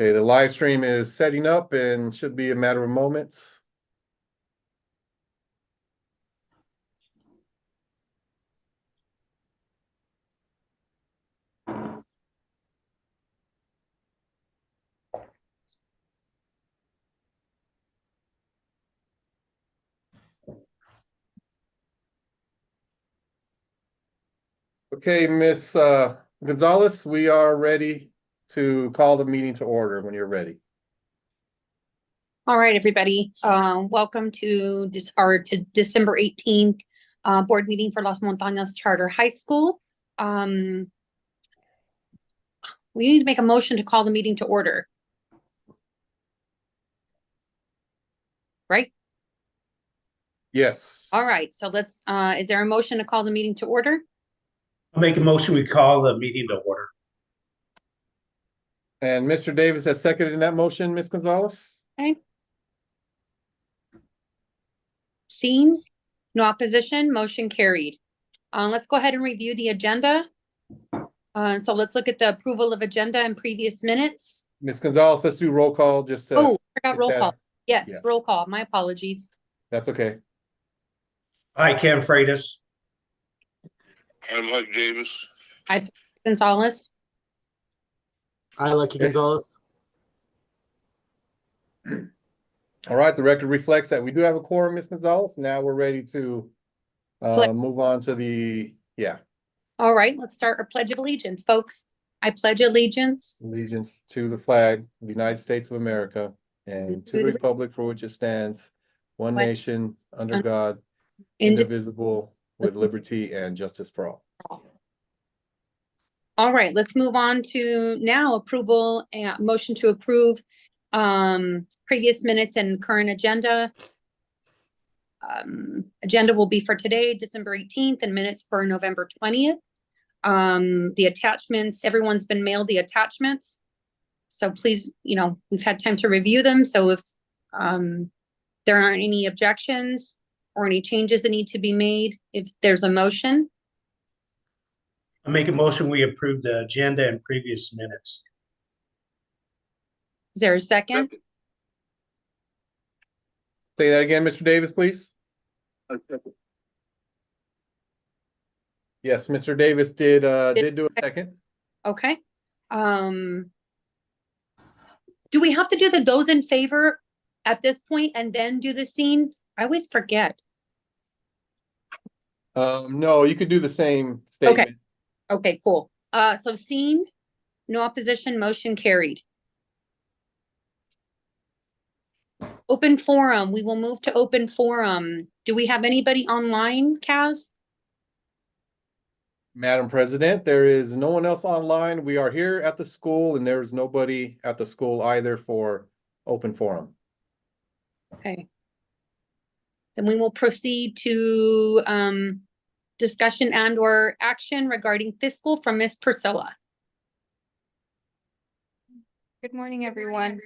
Okay, the live stream is setting up and should be a matter of moments. Okay, Miss Gonzalez, we are ready to call the meeting to order when you're ready. All right, everybody. Welcome to December 18th board meeting for Las Montañas Charter High School. We need to make a motion to call the meeting to order. Right? Yes. All right, so let's, is there a motion to call the meeting to order? I'll make a motion, we call the meeting to order. And Mr. Davis has seconded that motion, Ms. Gonzalez? Okay. Seeing no opposition, motion carried. Let's go ahead and review the agenda. So let's look at the approval of agenda and previous minutes. Ms. Gonzalez, let's do roll call just to. Oh, I forgot get roll that. call. Yes, Yeah. roll call. My apologies. That's okay. Hi, Cam Freitas. I'm Mike Davis. Gonzalez. Hi, Lucky Gonzalez. All right, the record reflects that we do have a quorum, Ms. Gonzalez. Now we're ready to move on to the, All right, let's start our Pledge of Allegiance, folks. I pledge allegiance allegiance to the flag of the United States of America and to the republic for which it stands, one nation, under God, indivisible, with liberty and justice for all. All right, let's move on to now approval and motion to approve previous minutes and current agenda. Agenda will be for today, December 18th, and minutes for November 20th. The attachments, everyone's been mailed the attachments. So please, we've had time to review them. So if there aren't any objections or any changes that need to be made, if there's a motion. I'll make a motion, we approve the agenda and previous minutes. Is there a second? Say that again, Mr. Davis, please. Yes, Mr. Davis did do a second. Okay. Do we have to do those in favor at this point and then do the scene? I always forget. No, you could do the same statement. Okay, cool. So scene, no opposition, motion carried. Open forum, we will move to open forum. Do we have anybody online, Kaz? Madam President, there is no one else online. We are here at the school and there's nobody at the school either for open forum. Okay. Then we will proceed to discussion and or action regarding fiscal from Miss Priscilla. Good morning, everyone.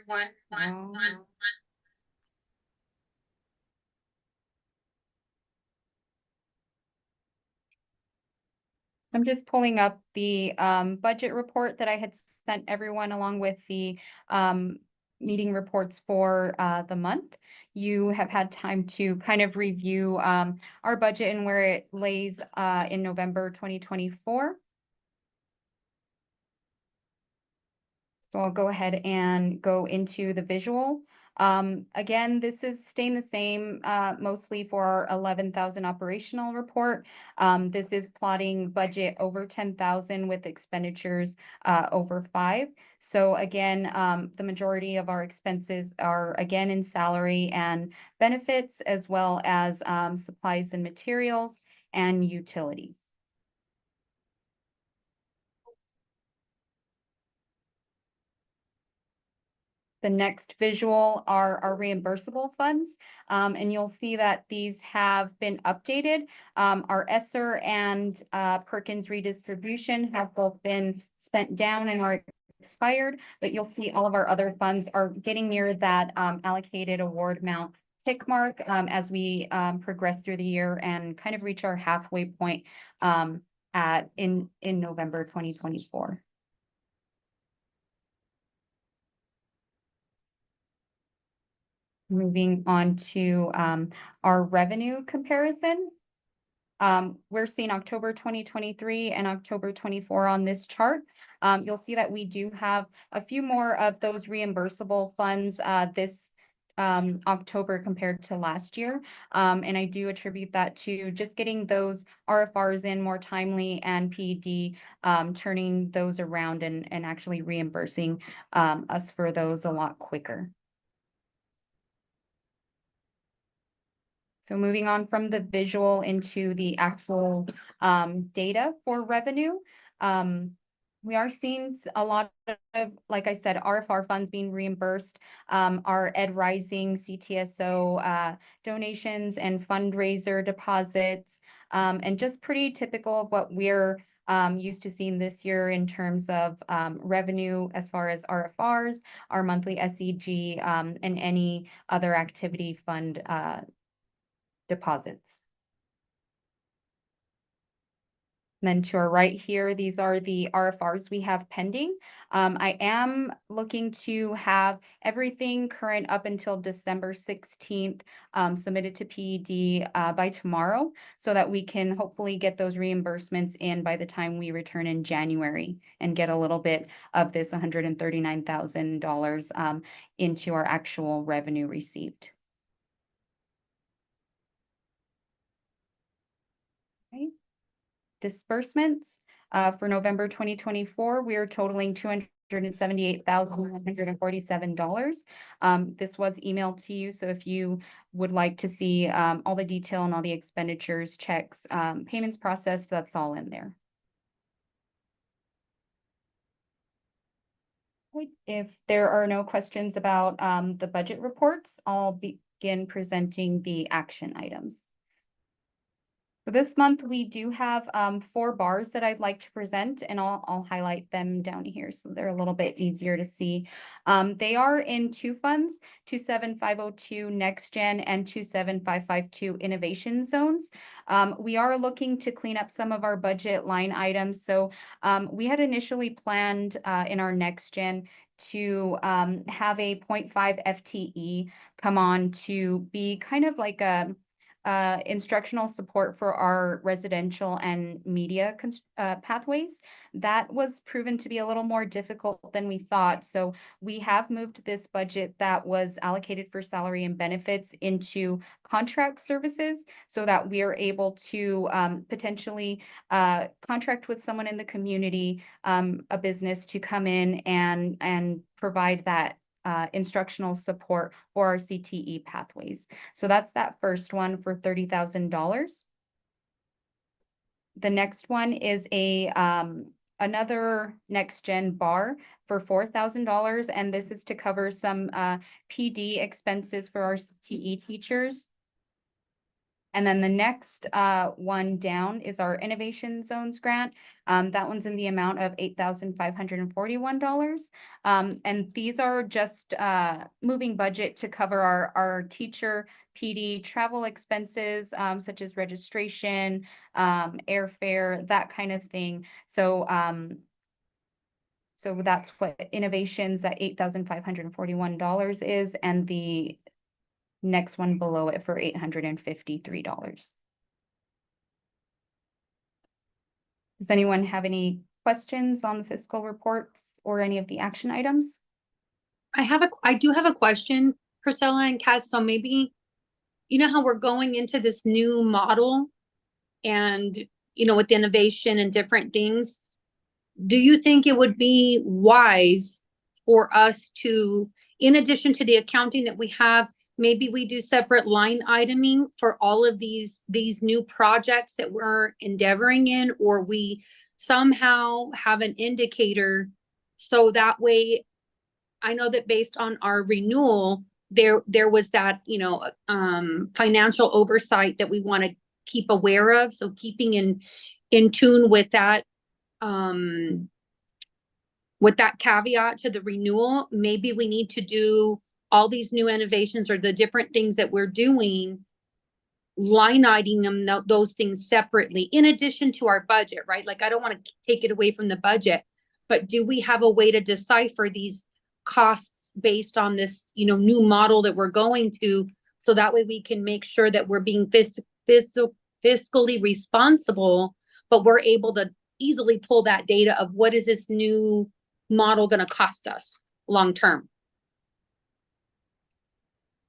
I'm just pulling up the budget report that I had sent everyone along with the meeting reports for the month. You have had time to kind of review our budget and where it lays in November 2024. So I'll go ahead and go into the visual. Again, this is staying the same mostly for our 11,000 operational report. This is plotting budget over 10,000 with expenditures over 5. So again, the majority of our expenses are again in salary and benefits, as well as supplies and materials and utilities. The next visual are our reimbursable funds, and you'll see that these have been updated. Our ESSER and Perkins redistribution have both been spent down and are expired, but you'll see all of our other funds are getting near that allocated award amount tick mark as we progress through the year and kind of reach our halfway point in November 2024. Moving on to our revenue comparison. We're seeing October 2023 and October 24 on this chart. You'll see that we do have a few more of those reimbursable funds this October compared to last year. And I do attribute that to just getting those RFRs in more timely and PED turning those around and actually reimbursing us for those a lot quicker. So moving on from the visual into the actual data for revenue. We are seeing a lot of, like I said, RFR funds being reimbursed, our Ed Rising CTSO donations and fundraiser deposits, and just pretty typical of what we're used to seeing this year in terms of revenue as far as RFRs, our monthly SEG, and any other activity fund deposits. And then to our right here, these are the RFRs we have pending. I am looking to have everything current up until December 16th submitted to PED by tomorrow so that we can hopefully get those reimbursements in by the time we return in January and get a little bit of this $139,000 into our actual revenue received. Disbursements for November 2024, we are totaling $278,147. This was emailed to you, so if you would like to see all the detail and all the expenditures, checks, payments processed, that's all in there. If there are no questions about the budget reports, I'll begin presenting the action items. So this month, we do have 4 bars that I'd like to present, and I'll highlight them down here so they're a little bit easier to see. They are in 2 funds, 27502 Next Gen and 27552 Innovation Zones. We are looking to clean up some of our budget line items. So we had initially planned in our Next Gen to have a 0.5 FTE come on to be kind of like a instructional support for our residential and media pathways. That was proven to be a little more difficult than we thought. So we have moved this budget that was allocated for salary and benefits into contract services so that we are able to potentially contract with someone in the community, a business to come in and provide that instructional support for our CTE pathways. So that's that first one for $30,000. The next one is a another Next Gen bar for $4,000, and this is to cover some PD expenses for our CTE teachers. And then the next one down is our Innovation Zones grant. That one's in the amount of $8,541. And these are just moving budget to cover our teacher PD travel expenses, such as registration, airfare, that kind of thing. So so that's what Innovations at $8,541 is, and the next one below it for $853. Does anyone have any questions on the fiscal reports or any of the action items? I do have a question, Priscilla and Kaz. So maybe, you know how we're going into this new model and, you know, with the innovation and different things, do you think it would be wise for us to, in addition to the accounting that we have, maybe we do separate line iteming for all of these new projects that we're endeavoring in, or we somehow have an indicator so that way, I know that based on our renewal, there was that, you know, financial oversight that we want to keep aware of. So keeping in tune with that caveat to the renewal, maybe we need to do all these new innovations or the different things that we're doing, line iteming them, those things separately, in addition to our budget, right? Like, I don't want to take it away from the budget, but do we have a way to decipher these costs based on this, new model that we're going to. So that way we can make sure that we're being fiscally responsible, but we're able to easily pull that data of what is this new model going to cost us long term.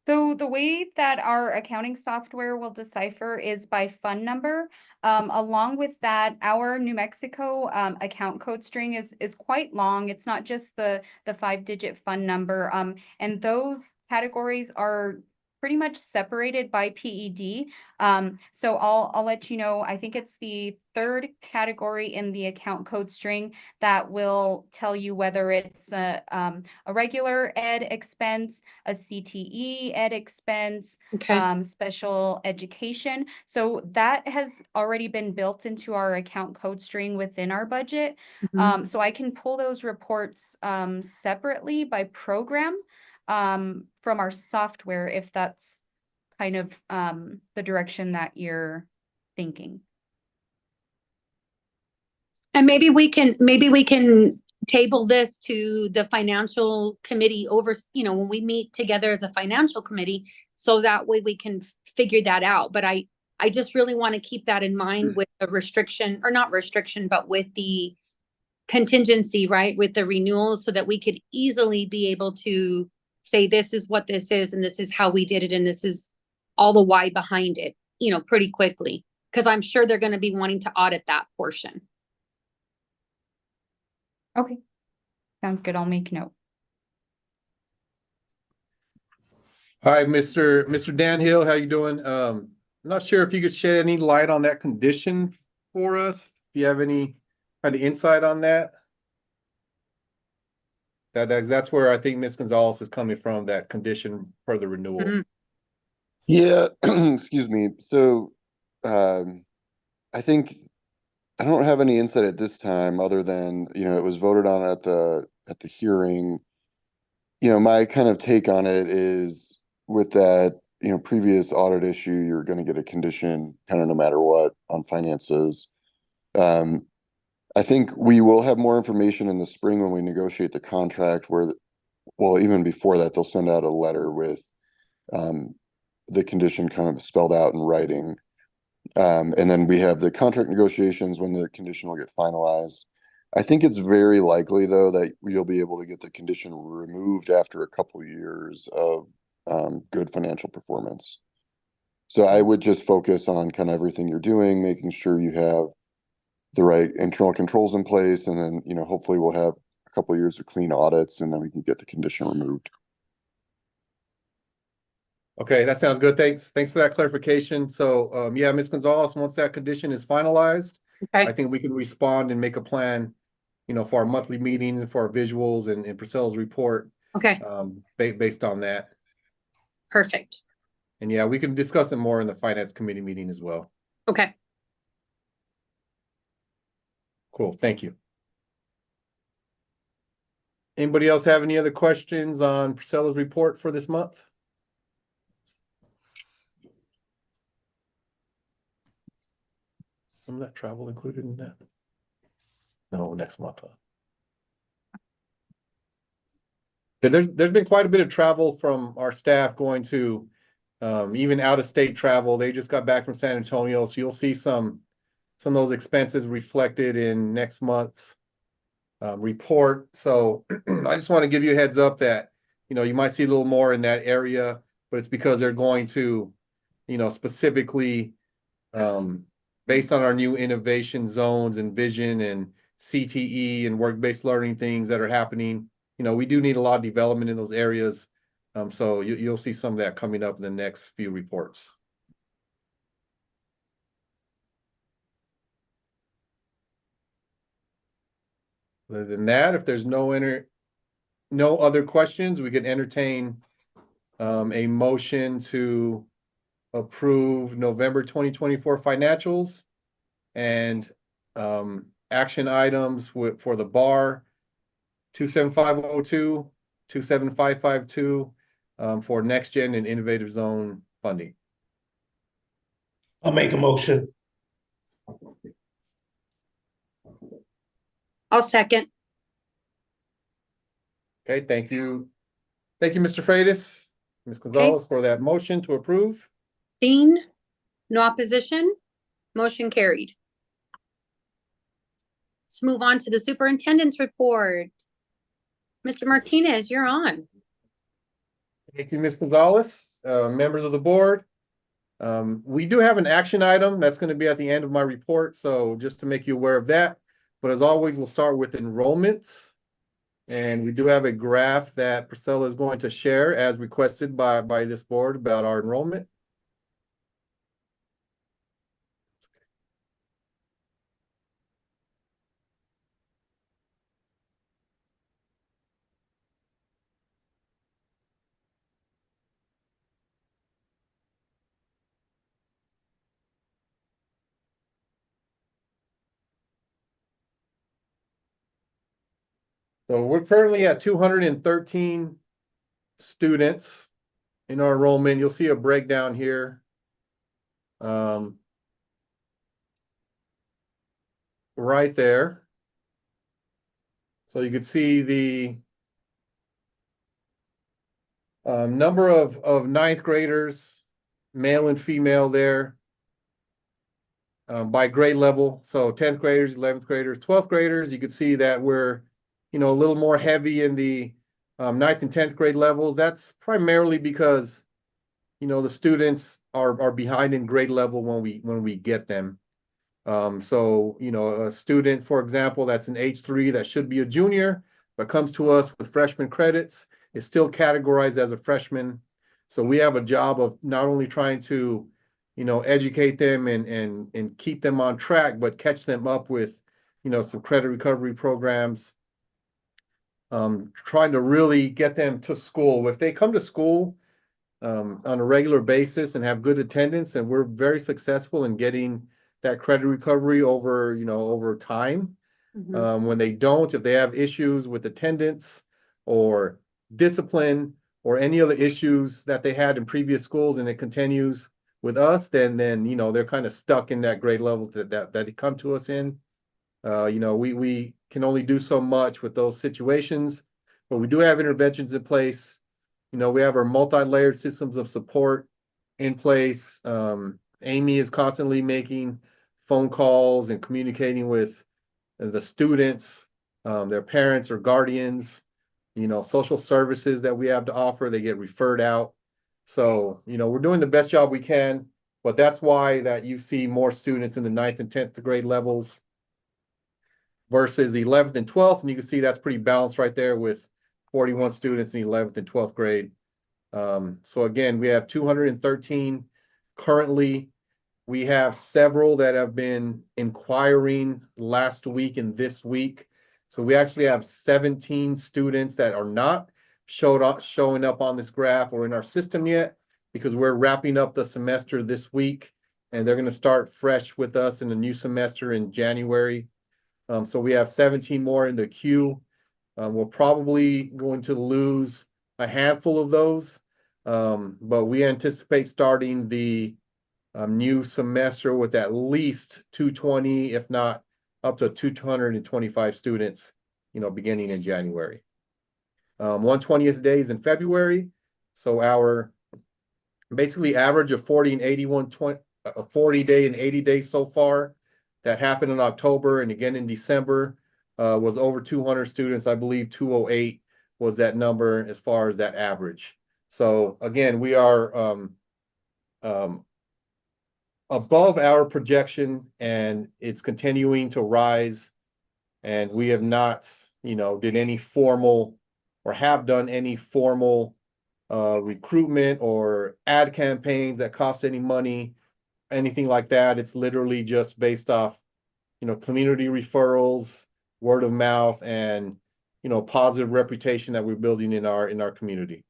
So the way that our accounting software will decipher is by fund number. Along with that, our New Mexico account code string is quite long. It's not just the 5-digit fund number. And those categories are pretty much separated by PED. So I'll let you know, I think it's the third category in the account code string that will tell you whether it's a regular ed expense, a CTE ed expense, Okay. special education. So that has already been built into our account code string within our budget. Mhm. So I can pull those reports separately by program from our software if that's kind of the direction that you're thinking. And maybe we can table this to the financial committee over, when we meet together as a financial committee, so that way we can figure that out. But I just really want to keep that in mind with the restriction, or not restriction, but with the contingency, right? With the renewals, so that we could easily be able to say, this is what this is, and this is how we did it, and this is all the why behind it, pretty quickly. Because I'm sure they're going to be wanting to audit that portion. Okay, sounds good. I'll make note. Hi, Mr. Dan Hill, how you doing? I'm not sure if you could shed any light on that condition for us. Do you have any kind of insight on that? That's where I think Ms. Gonzalez is coming from, that condition for the renewal. Mhm. Yeah, excuse me. So, I think I don't have any insight at this time other than, it was voted on at the hearing. My kind of take on it is with that, previous audit issue, you're going to get a condition kind of no matter what on finances. I think we will have more information in the spring when we negotiate the contract well, even before that, they'll send out a letter with the condition kind of spelled out in writing. And then we have the contract negotiations when the condition will get finalized. I think it's very likely, though, that you'll be able to get the condition removed after a couple of years of good financial performance. So I would just focus on kind of everything you're doing, making sure you have the right internal controls in place, and then, hopefully we'll have a couple of years of clean audits, and then we can get the condition removed. Okay, that sounds good. Thanks for that clarification. So, yeah, Ms. Gonzalez, once that condition is finalized, Okay. I think we can respond and make a plan, for our monthly meetings and for our visuals and Priscilla's report, Okay. Based on that. Perfect. And yeah, we can discuss it more in the finance committee meeting as well. Okay. Cool, thank you. Anybody else have any other questions on Priscilla's report for this month? Some of that travel included in that? No, next month. There's been quite a bit of travel from our staff going to even out of state travel. They just got back from San Antonio, so you'll see some of those expenses reflected in next month's report. So I just want to give you a heads up that you might see a little more in that area, but it's because they're going to specifically based on our new innovation zones and vision and CTE and work-based learning things that are happening. We do need a lot of development in those areas. So you'll see some of that coming up in the next few reports. Other than that, if there's no other questions, we can entertain a motion to approve November 2024 financials and action items for the bar 27502, 27552 for next gen and innovative zone funding. I'll make a motion. I'll second. Okay, thank you. Thank you, Mr. Freitas, Ms. Gonzalez, for that motion to approve. Seen? No opposition? Motion carried. Let's move on to the superintendent's report. Mr. Martinez, you're on. Thank you, Ms. Gonzalez, members of the board. We do have an action item that's going to be at the end of my report, so just to make you aware of that. But as always, we'll start with enrollments. And we do have a graph that Priscilla is going to share as requested by this board about our enrollment. So we're currently at 213 students in our enrollment. You'll see a breakdown here. Right there. So you can see the number of ninth graders, male and female there, by grade level. So 10th graders, 11th graders, 12th graders, you can see that we're, a little more heavy in the 9th and 10th grade levels. That's primarily because, the students are behind in grade level when we get them. So, a student, for example, that's an H3 that should be a junior, but comes to us with freshman credits, is still categorized as a freshman. So we have a job of not only trying to, educate them and keep them on track, but catch them up with, some credit recovery programs. Trying to really get them to school. If they come to school on a regular basis and have good attendance, and we're very successful in getting that credit recovery over time. When they don't, if they have issues with attendance or discipline or any other issues that they had in previous schools and it continues with us, then they're kind of stuck in that grade level that they come to us in. We can only do so much with those situations, but we do have interventions in place. We have our multi-layered systems of support in place. Amy is constantly making phone calls and communicating with the students, their parents or guardians, social services that we have to offer. They get referred out. So, we're doing the best job we can, but that's why that you see more students in the 9th and 10th grade levels versus the 11th and 12th. And you can see that's pretty balanced right there with 41 students in the 11th and 12th grade. So again, we have 213 currently. We have several that have been inquiring last week and this week. So we actually have 17 students that are not showing up on this graph or in our system yet, because we're wrapping up the semester this week and they're going to start fresh with us in the new semester in January. So we have 17 more in the queue. We're probably going to lose a handful of those, but we anticipate starting the new semester with at least 220, if not up to 225 students, beginning in January. 120th day is in February. So our basically average of 40 and 81, 40 day and 80 days so far that happened in October and again in December was over 200 students. I believe 208 was that number as far as that average. So again, we are above our projection and it's continuing to rise. And we have not, did any formal or have done any formal recruitment or ad campaigns that cost any money, anything like that. It's literally just based off, community referrals, word of mouth, and, positive reputation that we're building in our community.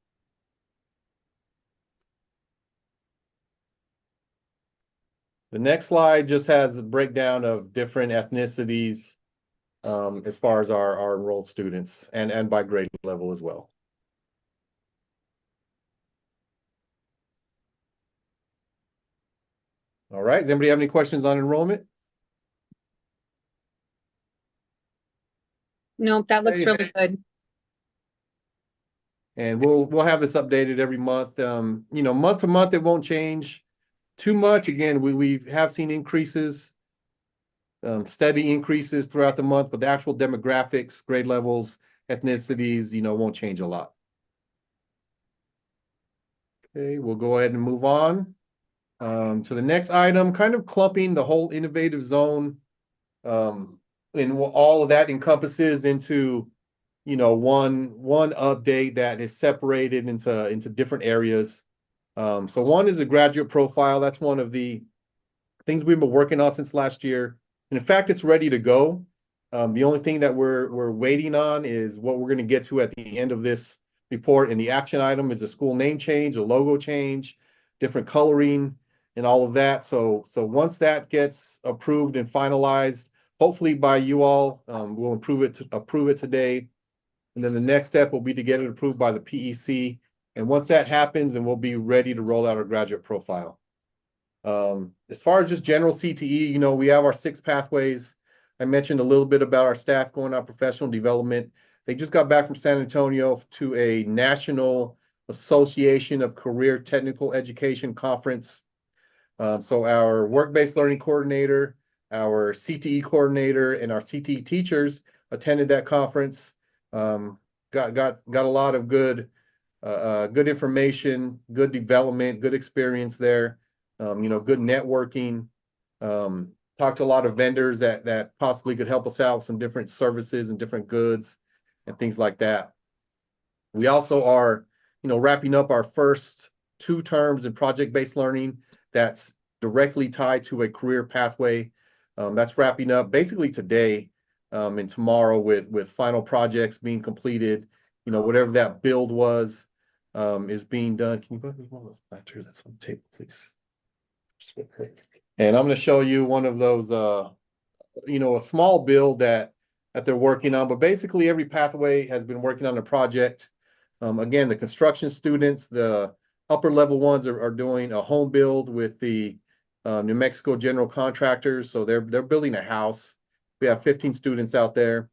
The next slide just has a breakdown of different ethnicities as far as our enrolled students and by grade level as well. All right, does anybody have any questions on enrollment? Nope, that looks Hey. really good. And we'll have this updated every month. You know, month to month, it won't change too much. Again, we have seen increases, steady increases throughout the month, but the actual demographics, grade levels, ethnicities, you know, won't change a lot. Okay, we'll go ahead and move on to the next item, kind of clumping the whole innovative zone. And all of that encompasses into, you know, one update that is separated into different areas. So one is a graduate profile. That's one of the things we've been working on since last year. And in fact, it's ready to go. The only thing that we're waiting on is what we're going to get to at the end of this report. And the action item is a school name change, a logo change, different coloring, and all of that. So once that gets approved and finalized, hopefully by you all, we'll approve it today. And then the next step will be to get it approved by the PEC. And once that happens, then we'll be ready to roll out our graduate profile. As far as just general CTE, you know, we have our 6 pathways. I mentioned a little bit about our staff going on professional development. They just got back from San Antonio to a National Association of Career Technical Education conference. So our work-based learning coordinator, our CTE coordinator, and our CTE teachers attended that conference. Got a lot of good information, good development, good experience there. You know, good networking. Talked to a lot of vendors that possibly could help us out with some different services and different goods and things like that. We also are, you know, wrapping up our first 2 terms in project-based learning that's directly tied to a career pathway. That's wrapping up basically today and tomorrow with final projects being completed. You know, whatever that build was is being done. Can you put me one of those factors that's on the table, please? And I'm going to show you one of those, you know, a small build that they're working on. But basically, every pathway has been working on a project. Again, the construction students, the upper level ones are doing a home build with the New Mexico general contractors. So they're building a house. We have 15 students out there.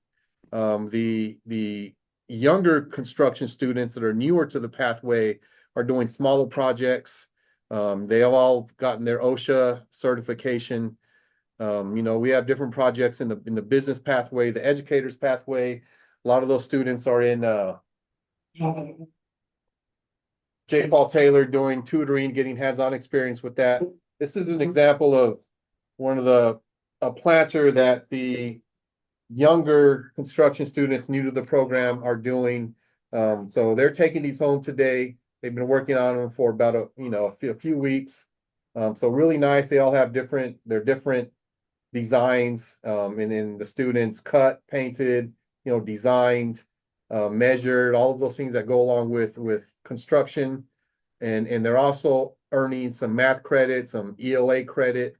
The younger construction students that are newer to the pathway are doing smaller projects. They have all gotten their OSHA certification. You know, we have different projects in the business pathway, the educators pathway. A lot of those students are in J. Paul Taylor doing tutoring, getting hands-on experience with that. This is an example of one of a planter that the younger construction students new to the program are doing. So they're taking these home today. They've been working on them for about a few weeks. So really nice. They all have different designs, and then the students cut, painted, you know, designed, measured, all of those things that go along with construction. And they're also earning some math credit, some ELA credit,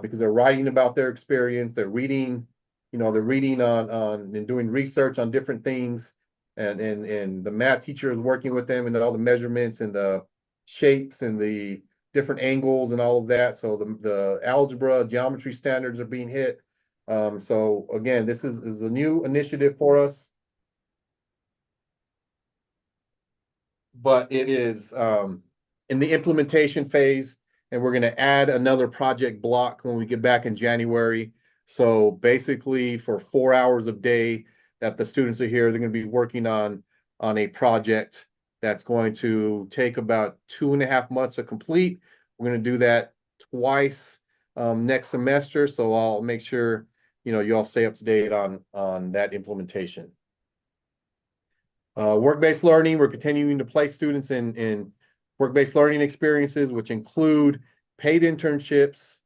because they're writing about their experience. They're reading, you know, they're reading on and doing research on different things. And the math teacher is working with them and all the measurements and the shapes and the different angles and all of that. So the algebra, geometry standards are being hit. So again, this is a new initiative for us. But it is in the implementation phase, and we're going to add another project block when we get back in January. So basically for 4 hours a day that the students are here, they're going to be working on a project that's going to take about 2.5 months to complete. We're going to do that twice next semester. So I'll make sure, you know, you all stay up to date on that implementation. Work-based learning, we're continuing to place students in work-based learning experiences, which include paid internships,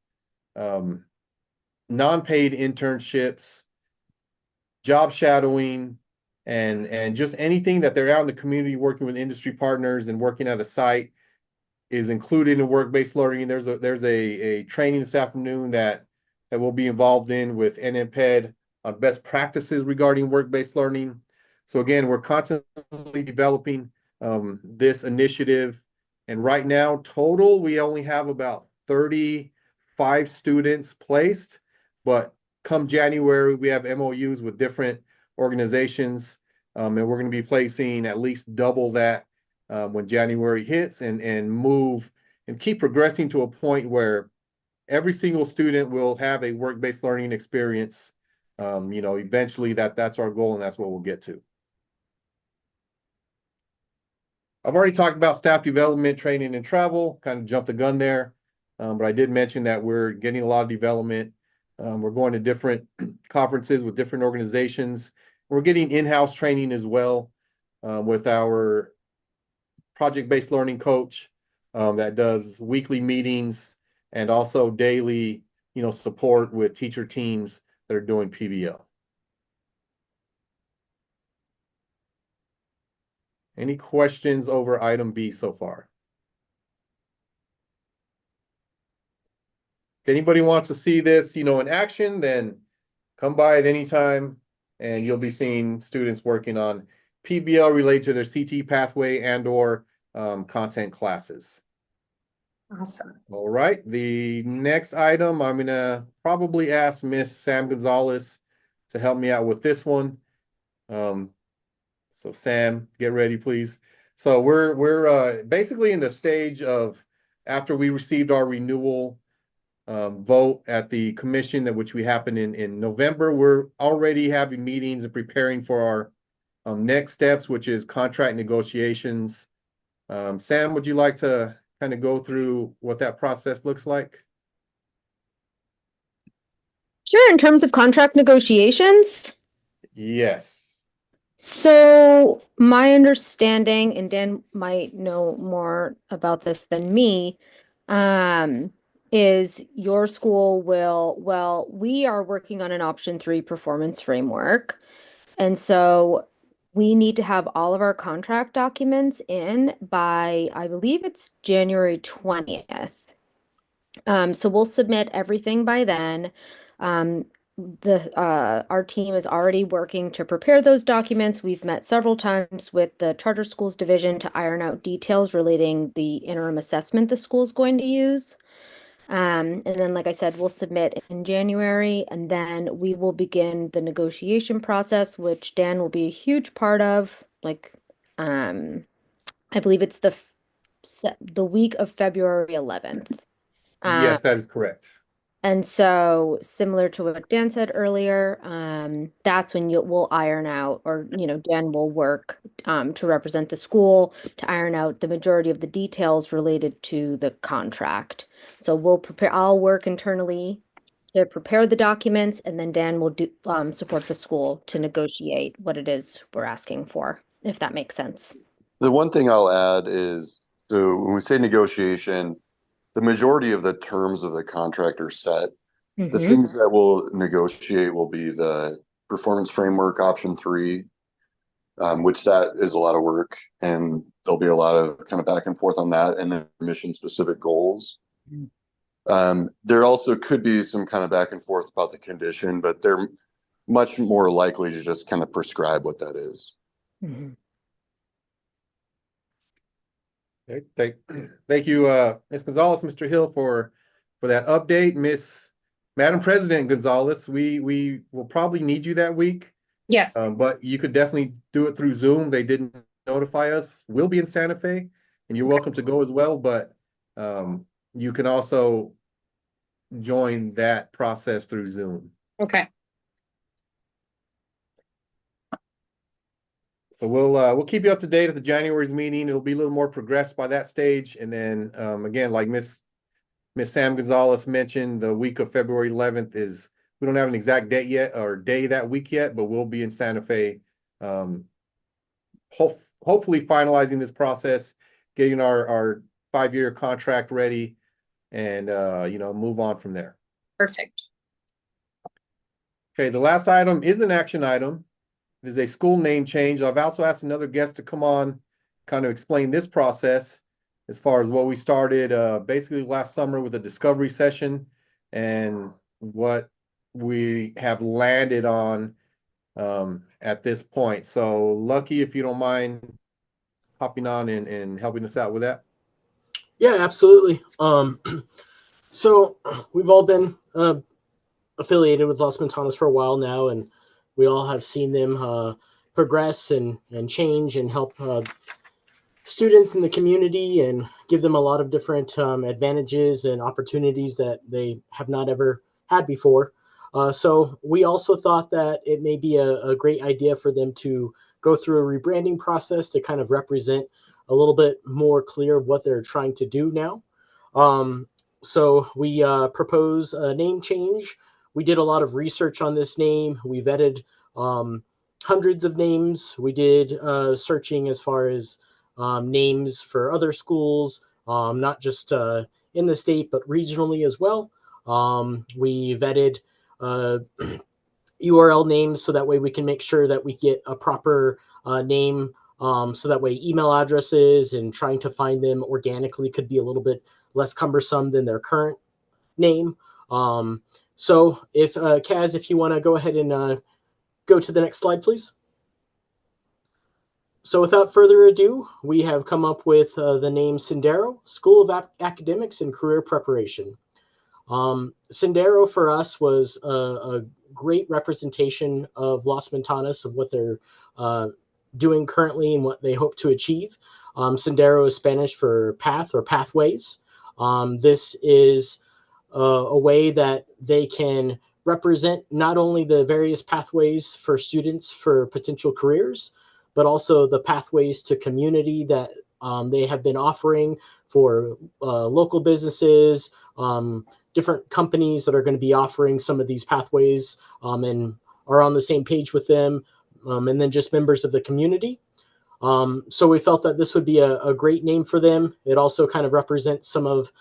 non-paid internships, job shadowing, and just anything that they're out in the community working with industry partners and working at a site is included in work-based learning. There's a training this afternoon that we'll be involved in with NMPED on best practices regarding work-based learning. So again, we're constantly developing this initiative. And right now, total, we only have about 35 students placed. But come January, we have MOUs with different organizations And we're gonna be placing at least double that when January hits and move and keep progressing to a point where every single student will have a work-based learning experience. Eventually that's our goal and that's what we'll get to. I've already talked about staff development, training, and travel, kind of jumped the gun there. But I did mention that we're getting a lot of development. We're going to different conferences with different organizations. We're getting in-house training as well with our project-based learning coach that does weekly meetings and also daily, support with teacher teams that are doing PBL. Any questions over item B so far? If anybody wants to see this, in action, then come by at any time and you'll be seeing students working on PBL related to their CT pathway and or content classes. Awesome. All right, the next item, I'm gonna probably ask Miss Sam Gonzalez to help me out with this one. So Sam, get ready, please. So we're basically in the stage of after we received our renewal vote at the commission, that which we happened in November. We're already having meetings and preparing for our next steps, which is contract negotiations. Sam, would you like to kind of go through what that process looks like? Sure, in terms of contract negotiations. Yes. So my understanding, and Dan might know more about this than me, is your school we are working on an option 3 performance framework. And so we need to have all of our contract documents in by, I believe it's January 20th. So we'll submit everything by then. Our team is already working to prepare those documents. We've met several times with the Charter Schools Division to iron out details relating the interim assessment the school's going to use. And then, like I said, we'll submit in January, and then we will begin the negotiation process, which Dan will be a huge part of. I believe it's the week of February 11th. Yes, that is correct. And so, similar to what Dan said earlier, that's when we'll iron out, or Dan will work to represent the school to iron out the majority of the details related to the contract. So we'll prepare. I'll work internally to prepare the documents, and then Dan will do support the school to negotiate what it is we're asking for, if that makes sense. The one thing I'll add is, so when we say negotiation, the majority of the terms of the contract are set. The things that we'll negotiate will be the performance framework option 3, which that is a lot of work, and there'll be a lot of kind of back and forth on that, and then mission specific goals. There also could be some kind of back and forth about the condition, but they're much more likely to just kind of prescribe what that is. Okay, thank you, Ms. Gonzalez, Mr. Hill, for that update. Madam President Gonzalez, we will probably need you that week. Yes. But you could definitely do it through Zoom. They didn't notify us. We'll be in Santa Fe, and you're welcome to go as well. But you can also join that process through Zoom. Okay. So we'll keep you up to date at the January's meeting. It'll be a little more progressed by that stage. And then again, like Miss Sam Gonzalez mentioned, the week of February 11th is, we don't have an exact date yet or day that week yet, but we'll be in Santa Fe. Hopefully finalizing this process, getting our 5-year contract ready, and move on from there. Perfect. Okay, the last item is an action item. It is a school name change. I've also asked another guest to come on, kind of explain this process as far as what we started basically last summer with a discovery session and what we have landed on at this point. So Lucky, if you don't mind hopping on and helping us out with that. Yeah, absolutely. So we've all been affiliated with Los Montanos for a while now, and we all have seen them progress and change and help students in the community and give them a lot of different advantages and opportunities that they have not ever had before. So we also thought that it may be a great idea for them to go through a rebranding process to kind of represent a little bit more clear what they're trying to do now. So we propose a name change. We did a lot of research on this name. We vetted hundreds of names. We did searching as far as names for other schools, not just in the state, but regionally as well. We vetted URL names so that way we can make sure that we get a proper name. So that way email addresses and trying to find them organically could be a little bit less cumbersome than their current name. So if Kaz, if you want to go ahead and go to the next slide, please. So without further ado, we have come up with the name Sendero, School of Academics and Career Preparation. Sendero for us was a great representation of Las Montanas, of what they're doing currently and what they hope to achieve. Sendero is Spanish for path or pathways. This is a way that they can represent not only the various pathways for students for potential careers, but also the pathways to community that they have been offering for local businesses, different companies that are going to be offering some of these pathways and are on the same page with them, and then just members of the community. So we felt that this would be a great name for them. It also kind of represents some of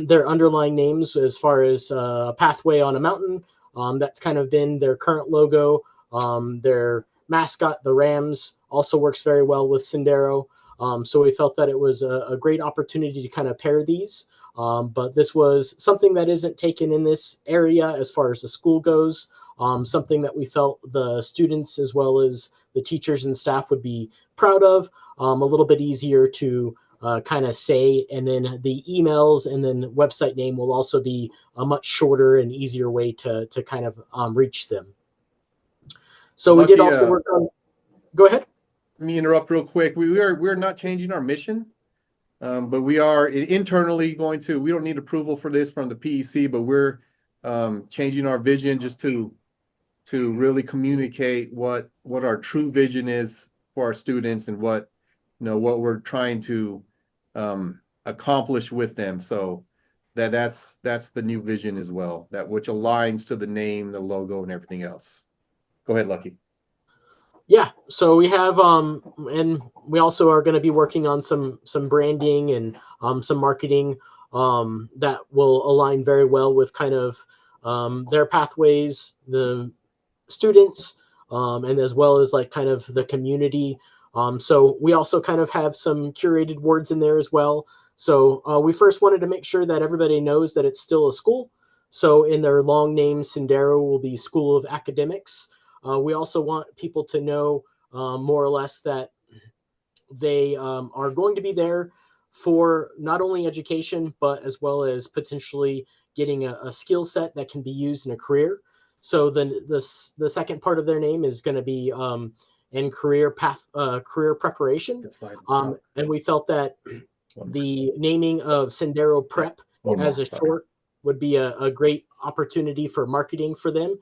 their underlying names as far as a pathway on a mountain. That's kind of been their current logo. Their mascot, the Rams, also works very well with Sendero. So we felt that it was a great opportunity to kind of pair these. But this was something that isn't taken in this area as far as the school goes. Something that we felt the students as well as the teachers and staff would be proud of. A little bit easier to kind of say, and then the emails and then website name will also be a much shorter and easier way to kind of reach them. So we did also work on. Go ahead. Let me interrupt real quick. We're not changing our mission, but we are internally going to. We don't need approval for this from the PEC, but we're changing our vision just to really communicate what our true vision is for our students and what we're trying to accomplish with them. So that's the new vision as well, that which aligns to the name, the logo, and everything else. Go ahead, Lucky. Yeah, so we have and we also are going to be working on some branding and some marketing that will align very well with kind of their pathways, the students, and as well as like kind of the community. So we also kind of have some curated words in there as well. So we first wanted to make sure that everybody knows that it's still a school. So in their long name, Sendero will be School of Academics. We also want people to know more or less that they are going to be there for not only education, but as well as potentially getting a skill set that can be used in a career. So then the second part of their name is going to be in career preparation. And we felt that the naming of Sendero Prep as a short would be a great opportunity for marketing for them.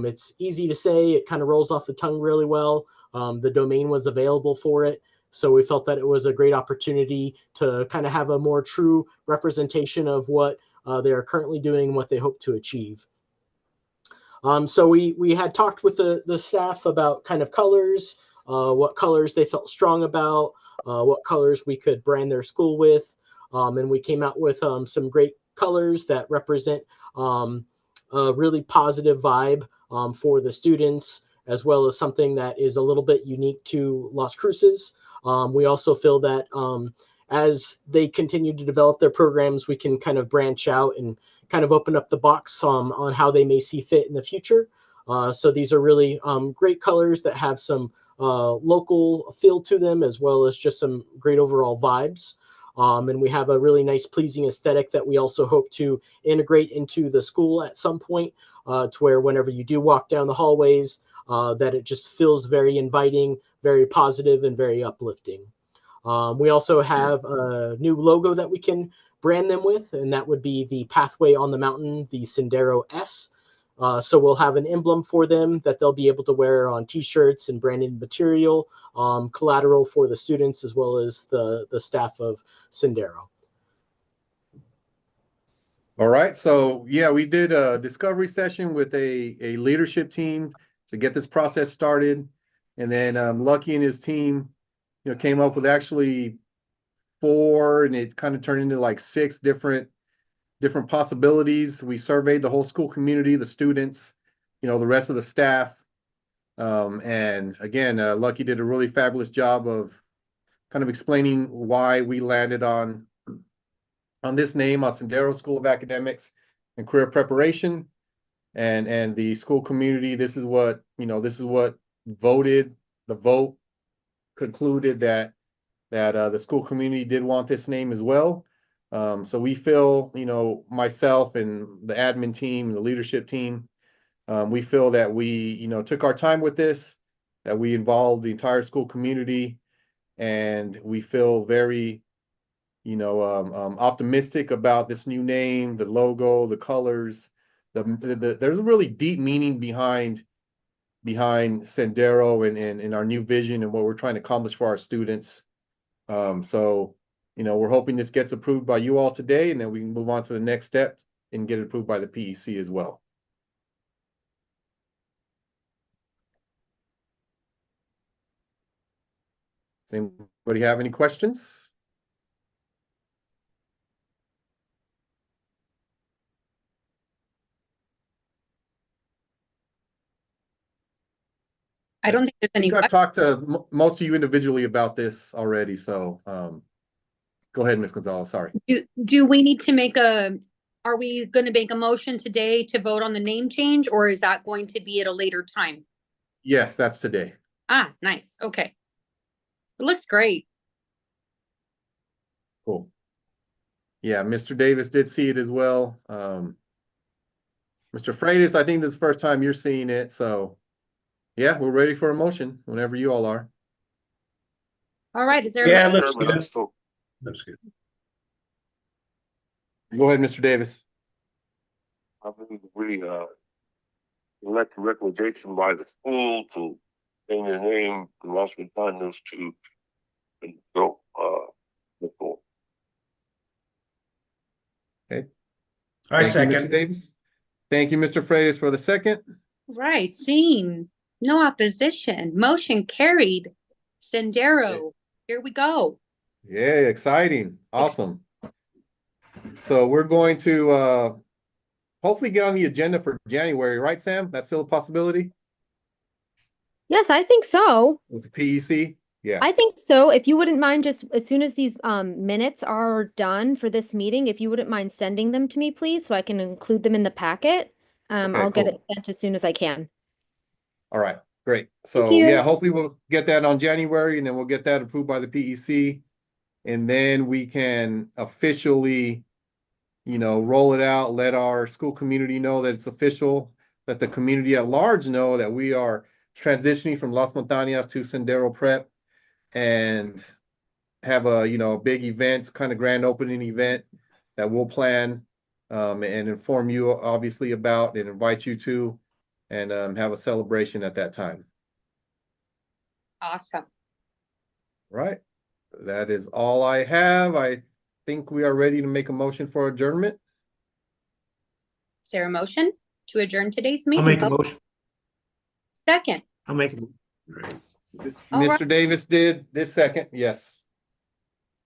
It's easy to say, it kind of rolls off the tongue really well. The domain was available for it. So we felt that it was a great opportunity to kind of have a more true representation of what they are currently doing and what they hope to achieve. So we had talked with the staff about kind of colors, what colors they felt strong about, what colors we could brand their school with. And we came out with some great colors that represent a really positive vibe for the students, as well as something that is a little bit unique to Las Cruces. We also feel that as they continue to develop their programs, we can kind of branch out and kind of open up the box on how they may see fit in the future. So these are really great colors that have some local feel to them, as well as just some great overall vibes. And we have a really nice, pleasing aesthetic that we also hope to integrate into the school at some point, to where whenever you do walk down the hallways, that it just feels very inviting, very positive, and very uplifting. We also have a new logo that we can brand them with, and that would be the Pathway on the Mountain, the Sendero S. So we'll have an emblem for them that they'll be able to wear on t-shirts and branded material, collateral for the students as well as the staff of Sendero. All right, so yeah, we did a discovery session with a leadership team to get this process started. And then Lucky and his team, came up with actually 4, and it kind of turned into like 6 different possibilities. We surveyed the whole school community, the students, the rest of the staff. And again, Lucky did a really fabulous job of kind of explaining why we landed on this name, on Sendero School of Academics and Career Preparation. And the school community, this is what voted. The vote concluded that the school community did want this name as well. So we feel, myself and the admin team, the leadership team, we feel that we, took our time with this, that we involved the entire school community, and we feel very, optimistic about this new name, the logo, the colors. There's a really deep meaning behind Sendero and our new vision and what we're trying to accomplish for our students. So, we're hoping this gets approved by you all today, and then we can move on to the next step and get it approved by the PEC as well. Does anybody have any questions? I don't think there's I any. think I've talked to most of you individually about this already, so go ahead, Ms. Gonzalez, sorry. Do we need to are we going to make a motion today to vote on the name change, or is that going to be at a later time? Yes, that's today. Ah, nice. Okay. It looks great. Cool. Yeah, Mr. Davis did see it as well. Mr. Freitas, I think this is the first time you're seeing it, so yeah, we're ready for a motion whenever you all are. All right. Is there? Yeah, it looks Chairman, good. so Looks good. Go ahead, Mr. Davis. I believe we elect a recommendation by the school to change the name from Los Montaños to go before. Okay. I Thank you, Mr. second. Davis. Thank you, Mr. Freitas, for the second. Right. Seen. No opposition. Motion carried. Sendero. Here we go. Yeah, exciting. Awesome. So we're going to hopefully get on the agenda for January, right, Sam? That's still a possibility Yes, I think so. with the PEC? Yeah. I think so. If you wouldn't mind, just as soon as these minutes are done for this meeting, if you wouldn't mind sending them to me, please, so I can include them in the packet. Okay, I'll get cool. it sent as soon as I can. All right, great. Thank So you. yeah, hopefully we'll get that on January, and then we'll get that approved by the PEC. And then we can officially, roll it out, let our school community know that it's official, let the community at large know that we are transitioning from Las Montañas to Sendero Prep, and have a big event, kind of grand opening event that we'll plan and inform you obviously about and invite you to, and have a celebration at that time. Awesome. Right. That is all I have. I think we are ready to make a motion for adjournment. Is there a motion to adjourn today's I'll meeting? make a Oh, motion. second. I'll make it. Right. All right. Mr. Davis did this second. Yes.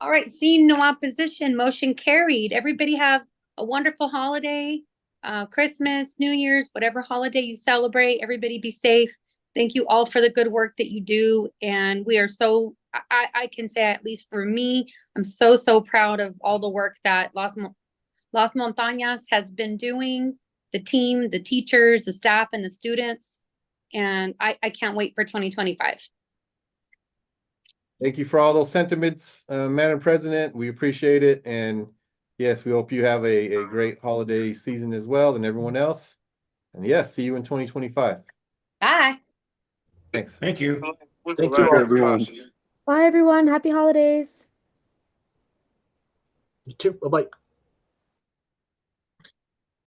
All right. Seeing no opposition, motion carried. Everybody have a wonderful holiday, Christmas, New Year's, whatever holiday you celebrate. Everybody be safe. Thank you all for the good work that you do. And we are I can say, at least for me, I'm so proud of all the work that Las Montañas has been doing, the team, the teachers, the staff, and the students. And I can't wait for 2025. Thank you for all those sentiments, Madam President. We appreciate it. And yes, we hope you have a great holiday season as well, and everyone else. And yes, see you in 2025. Bye. Thanks. Thank you. Thank you all. Everyone. Bye, everyone. Happy holidays. You too. Bye bye.